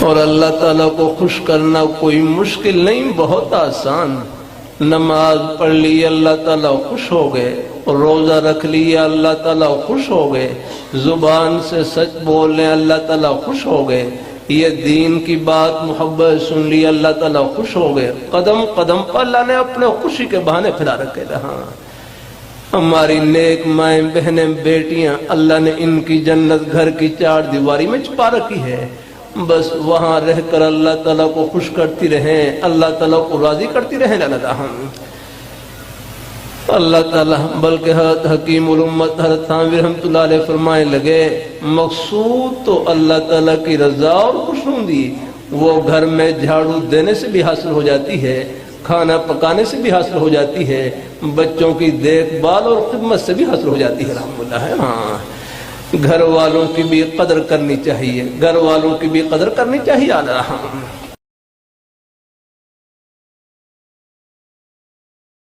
اور اللہ تعالیٰ کو خوش کرنا کوئی مشکل نہیں، بہت آسان۔ نماز پڑھ لی اللہ تعالیٰ خوش ہو گئے، روزہ رکھ لیا اللہ تعالیٰ خوش ہو گئے، زبان سے سچ بول لیں اللہ تعالیٰ خوش ہو گئے، یہ دین کی بات محبت سن لی اللہ تعالیٰ خوش ہو گئے۔ قدم قدم پر اللہ نے اپنے خوشی کے بہانے پھیلا رکھے رہا۔ ہماری نیک مائیں بہنیں بیٹیاں اللہ نے ان کی جنت گھر کی چار دیواری میں چھپا رکھی ہے، بس وہاں رہ کر اللہ تعالیٰ کو خوش کرتی رہیں، اللہ تعالیٰ کو راضی کرتی رہیں۔ اللہ تعالیٰ بلکہ حضرت حکیم الامت حضرت تھانوی رحمۃ اللہ علیہ فرمائے لگے مقصود تو اللہ تعالیٰ کی رضا اور خوشنودی وہ گھر میں جھاڑو دینے سے بھی حاصل ہو جاتی ہے، کھانا پکانے سے بھی حاصل ہو جاتی ہے، بچوں کی دیکھ بھال اور خدمت سے بھی حاصل ہو جاتی ہے۔ الحمدللہ ہے ہاں، گھر والوں کی بھی قدر کرنی چاہیے، گھر والوں کی بھی قدر کرنی چاہیے۔